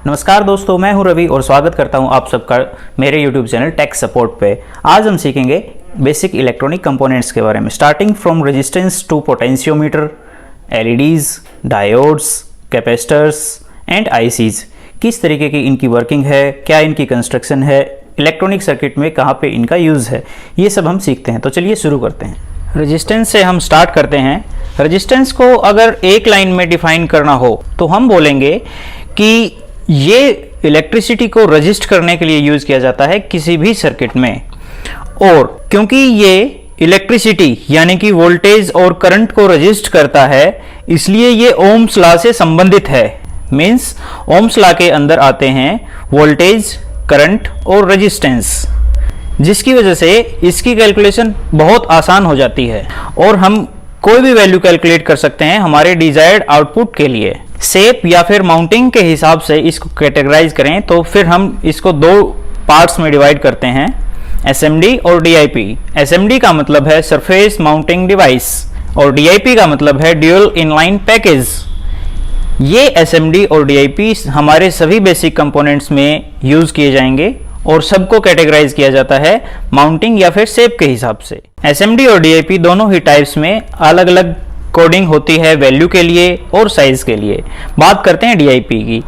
नमस्कार दोस्तों, मैं हूं रवि और स्वागत करता हूं आप सबका मेरे YouTube चैनल टेक सपोर्ट पे। आज हम सीखेंगे बेसिक इलेक्ट्रॉनिक कंपोनेंट्स के बारे में, starting from resistance to potentiometer, LEDs, diodes, capacitors and ICs. किस तरीके की इनकी वर्किंग है, क्या इनकी कंस्ट्रक्शन है, इलेक्ट्रॉनिक सर्किट में कहाँ पे इनका यूज़ है, ये सब हम सीखते हैं। तो चलिए शुरू करते हैं। रेजिस्टेंस से हम स्टार्ट करते हैं। रेजिस्टेंस को अगर एक लाइन में डिफाइन करना हो तो हम बोलेंगे कि ये इलेक्ट्रिसिटी को रजिस्ट करने के लिए यूज़ किया जाता है किसी भी सर्किट में, और क्योंकि ये इलेक्ट्रिसिटी यानी कि वोल्टेज और करंट को रजिस्ट करता है, इसलिए ये ओम्स लॉ से संबंधित है। मीन्स ओम्स लॉ के अंदर आते हैं वोल्टेज, करंट और रेजिस्टेंस, जिसकी वजह से इसकी कैलकुलेशन बहुत आसान हो जाती है और हम कोई भी वैल्यू कैलकुलेट कर सकते हैं हमारे डिजायर्ड आउटपुट के लिए। शेप या फिर माउंटिंग के हिसाब से इसको कैटेगराइज करें तो फिर हम इसको दो पार्ट्स में डिवाइड करते हैं, एसएमडी और डीआईपी। एसएमडी का मतलब है सरफेस माउंटिंग डिवाइस और डीआईपी का मतलब है ड्यूल इनलाइन पैकेज। ये एसएमडी और डीआईपी हमारे सभी बेसिक कंपोनेंट्स में यूज किए जाएंगे और सबको कैटेगराइज किया जाता है माउंटिंग या फिर शेप के हिसाब से। एसएमडी और डीआईपी दोनों ही टाइप्स में अलग अलग कोडिंग होती है वैल्यू के लिए और साइज के लिए। बात करते हैं डीआईपी की।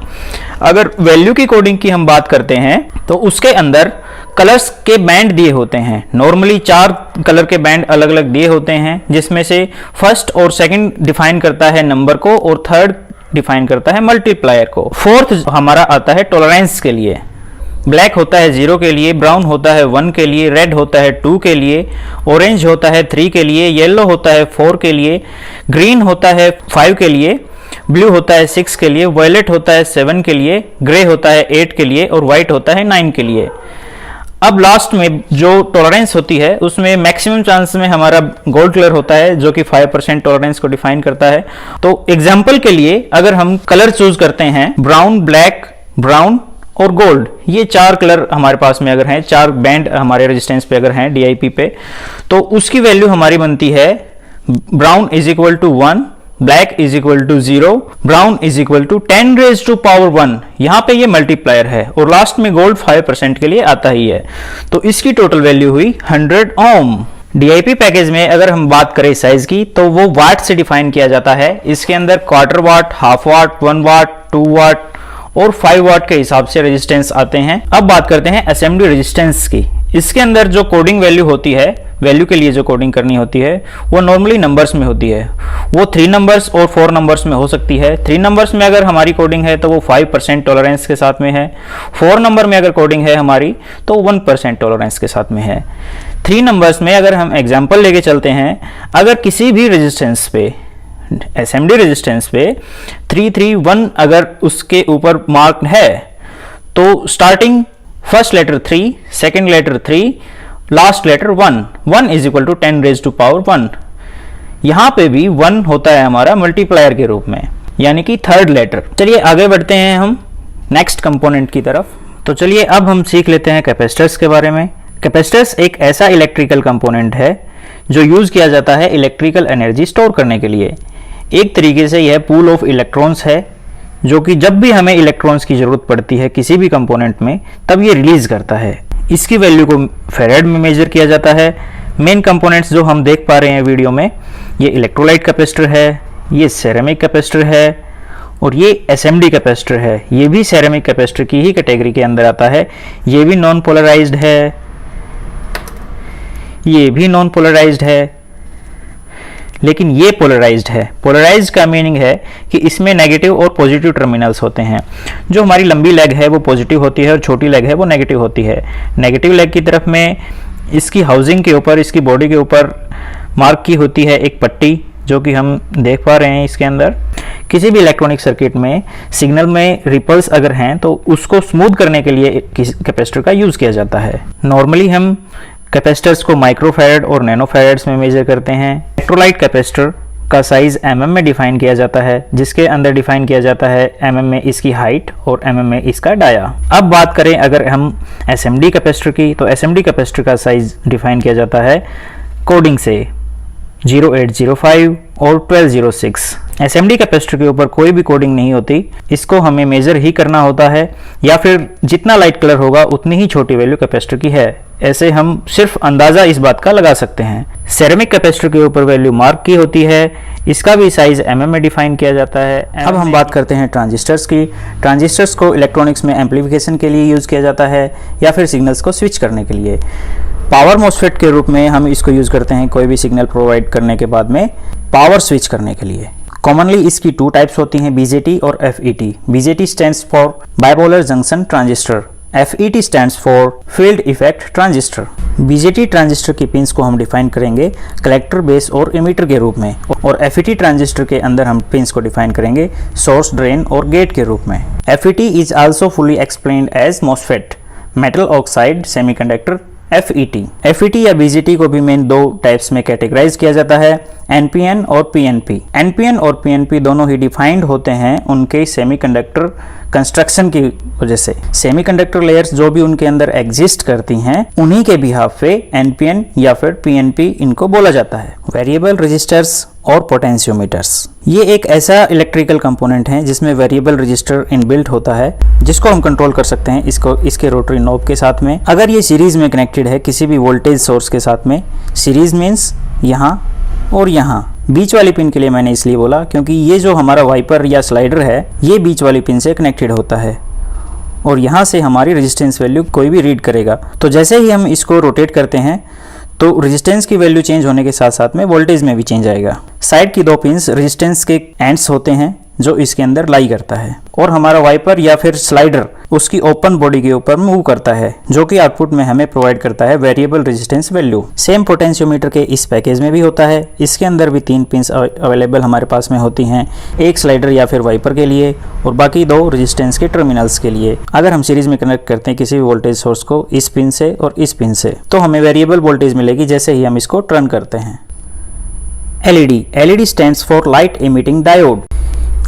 अगर वैल्यू की कोडिंग की हम बात करते हैं तो उसके अंदर कलर्स के बैंड दिए होते हैं। नॉर्मली 4 कलर के बैंड अलग अलग दिए होते हैं, जिसमें से फर्स्ट और सेकंड डिफाइन करता है नंबर को और थर्ड डिफाइन करता है मल्टीप्लायर को। फोर्थ हमारा आता है टॉलरेंस के लिए। ब्लैक होता है 0 के लिए, ब्राउन होता है 1 के लिए, रेड होता है 2 के लिए, ऑरेंज होता है 3 के लिए, येलो होता है 4 के लिए, ग्रीन होता है 5 के लिए, ब्लू होता है 6 के लिए, वायलेट होता है 7 के लिए, ग्रे होता है 8 के लिए और व्हाइट होता है 9 के लिए। अब लास्ट में जो टॉलरेंस होती है उसमें मैक्सिमम चांस में हमारा गोल्ड कलर होता है, जो कि 5% टॉलरेंस को डिफाइन करता है। तो एग्जाम्पल के लिए अगर हम कलर चूज करते हैं ब्राउन, ब्लैक, ब्राउन और गोल्ड, ये 4 कलर हमारे पास में अगर हैं, 4 बैंड हमारे रेजिस्टेंस पे अगर हैं डीआईपी पे, तो उसकी वैल्यू हमारी बनती है brown is equal to 1, black is equal to 0, brown is equal to 10 raise to power 1। यहाँ पे ये मल्टीप्लायर है और लास्ट में गोल्ड 5% के लिए आता ही है। तो इसकी टोटल वैल्यू हुई 100 ओम। डीआईपी पैकेज में अगर हम बात करें साइज की तो वो वाट से डिफाइन किया जाता है। इसके अंदर क्वार्टर वाट, हाफ वाट, 1 वाट, 2 वाट और 5 वाट के हिसाब से रेजिस्टेंस आते हैं। अब बात करते हैं एसएमडी रेजिस्टेंस की। इसके अंदर जो कोडिंग वैल्यू होती है, वैल्यू के लिए जो कोडिंग करनी होती है, वो नॉर्मली नंबर्स में होती है। वो 3 नंबर्स और 4 नंबर्स में हो सकती है। 3 नंबर्स में अगर हमारी कोडिंग है तो वो 5% टॉलरेंस के साथ में है। 4 नंबर में अगर कोडिंग है हमारी तो 1% टॉलरेंस के साथ में है। 3 नंबर्स में अगर हम एग्जाम्पल लेके चलते हैं, अगर किसी भी रेजिस्टेंस पे, एसएमडी रेजिस्टेंस पे 331 अगर उसके ऊपर मार्क है तो starting first letter 3, second letter 3, last letter 1 is equal to 10 raise to power 1। यहां पे भी 1 होता है हमारा मल्टीप्लायर के रूप में, यानी कि थर्ड लेटर। चलिए आगे बढ़ते हैं हम नेक्स्ट कंपोनेंट की तरफ। तो चलिए अब हम सीख लेते हैं कैपेसिटर्स के बारे में। कैपेसिटर्स एक ऐसा इलेक्ट्रिकल कंपोनेंट है जो यूज किया जाता है इलेक्ट्रिकल एनर्जी स्टोर करने के लिए। एक तरीके से यह पूल ऑफ इलेक्ट्रॉन्स है, जो कि जब भी हमें इलेक्ट्रॉन्स की जरूरत पड़ती है किसी भी कंपोनेंट में तब ये रिलीज करता है। इसकी वैल्यू को फेरेड में मेजर किया जाता है। मेन कंपोनेंट्स जो हम देख पा रहे हैं वीडियो में, ये इलेक्ट्रोलाइट कैपेसिटर है, ये सेरेमिक कैपेसिटर है और ये एसएमडी कैपेसिटर है। ये भी सेरेमिक कैपेसिटर की ही कैटेगरी के अंदर आता है। ये भी नॉन पोलराइज्ड है, ये भी नॉन पोलराइज्ड है, लेकिन ये पोलराइज्ड है। पोलराइज्ड का मीनिंग है कि इसमें नेगेटिव और पॉजिटिव टर्मिनल्स होते हैं। जो हमारी लंबी लेग है वो पॉजिटिव होती है और छोटी लेग है वो नेगेटिव होती है। नेगेटिव लेग की तरफ में इसकी हाउसिंग के ऊपर, इसकी बॉडी के ऊपर मार्क की होती है एक पट्टी, जो कि हम देख पा रहे हैं इसके अंदर। किसी भी इलेक्ट्रॉनिक सर्किट में सिग्नल में रिपल्स अगर हैं तो उसको स्मूथ करने के लिए कैपेसिटर का यूज किया जाता है। नॉर्मली हम कैपेसिटर्स को माइक्रोफैरड और नैनोफैरड्स में मेजर करते हैं। इलेक्ट्रोलाइट कैपेसिटर का साइज mm में डिफाइन किया जाता है, जिसके अंदर डिफाइन किया जाता है mm में इसकी हाइट और mm में इसका डाया। अब बात करें अगर हम SMD कैपेसिटर की, तो SMD कैपेसिटर का साइज डिफाइन किया जाता है कोडिंग से 0805 और 1206। SMD कैपेसिटर के ऊपर कोई भी कोडिंग नहीं होती, इसको हमें मेजर ही करना होता है, या फिर जितना लाइट कलर होगा उतनी ही छोटी वैल्यू कैपेसिटर की है। ऐसे हम सिर्फ अंदाजा इस बात का लगा सकते हैं। सेरेमिक कैपेसिटर के ऊपर वैल्यू मार्क की होती है, इसका भी साइज mm में डिफाइन किया जाता है। अब हम बात करते हैं ट्रांजिस्टर्स की। ट्रांजिस्टर्स को इलेक्ट्रॉनिक्स में एम्प्लीफिकेशन के लिए यूज़ किया जाता है या फिर सिग्नल्स को स्विच करने के लिए। पावर मॉसफेट के रूप में हम इसको यूज़ करते हैं कोई भी सिग्नल प्रोवाइड करने के बाद में पावर स्विच करने के लिए। कॉमनली इसकी 2 टाइप्स होती हैं, BJT और FET। BJT stands for bipolar junction transistor, FET stands for field effect transistor. BJT transistor की पिंस को हम डिफाइन करेंगे कलेक्टर, बेस और इमीटर के रूप में, और FET ट्रांजिस्टर के अंदर हम पिंस को डिफाइन करेंगे सोर्स, ड्रेन और गेट के रूप में। FET is also fully explained as MOSFET, metal oxide semiconductor FET या BJT को भी मेन 2 टाइप्स में कैटेगराइज किया जाता है, NPN और PNP। NPN और PNP दोनों ही डिफाइंड होते हैं उनके सेमीकंडक्टर कंस्ट्रक्शन की वजह से। सेमीकंडक्टर लेयर्स जो भी उनके अंदर एग्जिस्ट करती हैं, उन्हीं के बिहाफ पे NPN या फिर PNP इनको बोला जाता है। वेरिएबल रजिस्टर्स और पोटेंशियोमीटर्स, ये एक ऐसा इलेक्ट्रिकल कंपोनेंट है जिसमें वेरिएबल रजिस्टर इनबिल्ट होता है, जिसको हम कंट्रोल कर सकते हैं इसके रोटरी नॉब के साथ में। अगर ये सीरीज में कनेक्टेड है किसी भी वोल्टेज सोर्स के साथ में, सीरीज मीन्स यहाँ और यहाँ। बीच वाली पिन के लिए मैंने इसलिए बोला क्योंकि ये जो हमारा वाइपर या स्लाइडर है, ये बीच वाली पिन से कनेक्टेड होता है और यहाँ से हमारी रेजिस्टेंस वैल्यू कोई भी रीड करेगा। तो जैसे ही हम इसको रोटेट करते हैं तो रेजिस्टेंस की वैल्यू चेंज होने के साथ साथ में वोल्टेज में भी चेंज आएगा। साइड की 2 पिन्स रेजिस्टेंस के एंड्स होते हैं जो इसके अंदर लाई करता है, और हमारा वाइपर या फिर स्लाइडर उसकी ओपन बॉडी के ऊपर मूव करता है, जो कि आउटपुट में हमें प्रोवाइड करता है variable resistance value. Same potentiometer के इस पैकेज में भी होता है। इसके अंदर भी 3 पिन्स अवेलेबल हमारे पास में होती हैं, एक स्लाइडर या फिर वाइपर के लिए और बाकी 2 रेजिस्टेंस के टर्मिनल्स के लिए। अगर हम सीरीज में कनेक्ट करते हैं किसी भी वोल्टेज सोर्स को इस पिन से और इस पिन से, तो हमें वेरिएबल वोल्टेज मिलेगी जैसे ही हम इसको टर्न करते हैं। LED stands for light emitting diode.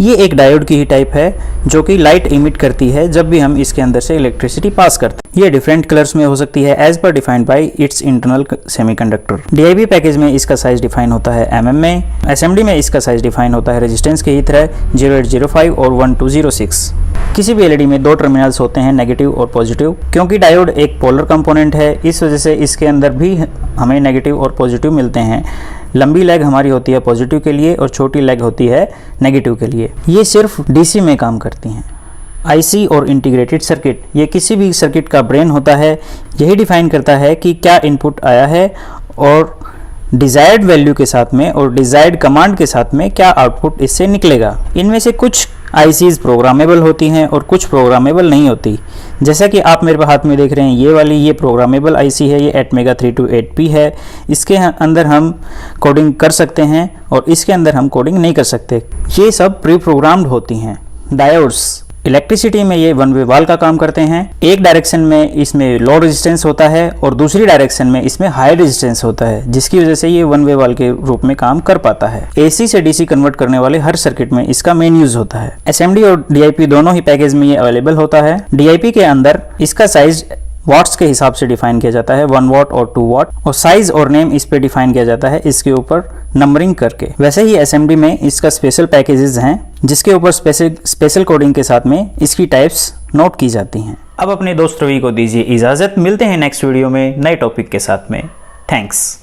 ये एक डायोड की ही टाइप है जो कि लाइट इमिट करती है जब भी हम इसके अंदर से इलेक्ट्रिसिटी पास करते हैं। ये डिफरेंट कलर्स में हो सकती है as per defined by its internal semiconductor. DIP package में इसका साइज डिफाइन होता है mm में, SMD में इसका साइज डिफाइन होता है रेजिस्टेंस की ही तरह 0805 और 1206। किसी भी LED में 2 टर्मिनल्स होते हैं, नेगेटिव और पॉजिटिव। क्योंकि डायोड एक पोलर कंपोनेंट है, इस वजह से इसके अंदर भी हमें नेगेटिव और पॉजिटिव मिलते हैं। लंबी लेग हमारी होती है पॉजिटिव के लिए और छोटी लेग होती है नेगेटिव के लिए। ये सिर्फ DC में काम करती हैं। IC और इंटीग्रेटेड सर्किट, ये किसी भी सर्किट का ब्रेन होता है। यही डिफाइन करता है कि क्या इनपुट आया है और डिजायर्ड वैल्यू के साथ में और डिजायर्ड कमांड के साथ में क्या आउटपुट इससे निकलेगा। इनमें से कुछ ICs प्रोग्रामेबल होती हैं और कुछ प्रोग्रामेबल नहीं होती। जैसा कि आप मेरे हाथ में देख रहे हैं, ये वाली ये प्रोग्रामेबल IC है, ये ATmega 328P है। इसके अंदर हम कोडिंग कर सकते हैं और इसके अंदर हम कोडिंग नहीं कर सकते। ये सब प्री प्रोग्राम्ड होती हैं। डायोड्स इलेक्ट्रिसिटी में ये 1 वे वाल का काम करते हैं। एक डायरेक्शन में इसमें लो रेजिस्टेंस होता है और दूसरी डायरेक्शन में इसमें हाई रेजिस्टेंस होता है, जिसकी वजह से ये 1 वे वाल के रूप में काम कर पाता है। AC से DC कन्वर्ट करने वाले हर सर्किट में इसका मेन यूज होता है। SMD और DIP दोनों ही पैकेज में ये अवेलेबल होता है। DIP के अंदर इसका साइज वाट्स के हिसाब से डिफाइन किया जाता है, 1 वाट और 2 वाट, और साइज और नेम इस पे डिफाइन किया जाता है इसके ऊपर नंबरिंग करके। वैसे ही SMD में इसका स्पेशल पैकेजेस हैं जिसके ऊपर स्पेशल कोडिंग के साथ में इसकी टाइप्स नोट की जाती हैं। अब अपने दोस्त रवि को दीजिए इजाजत, मिलते हैं नेक्स्ट वीडियो में नए टॉपिक के साथ में। थैंक्स।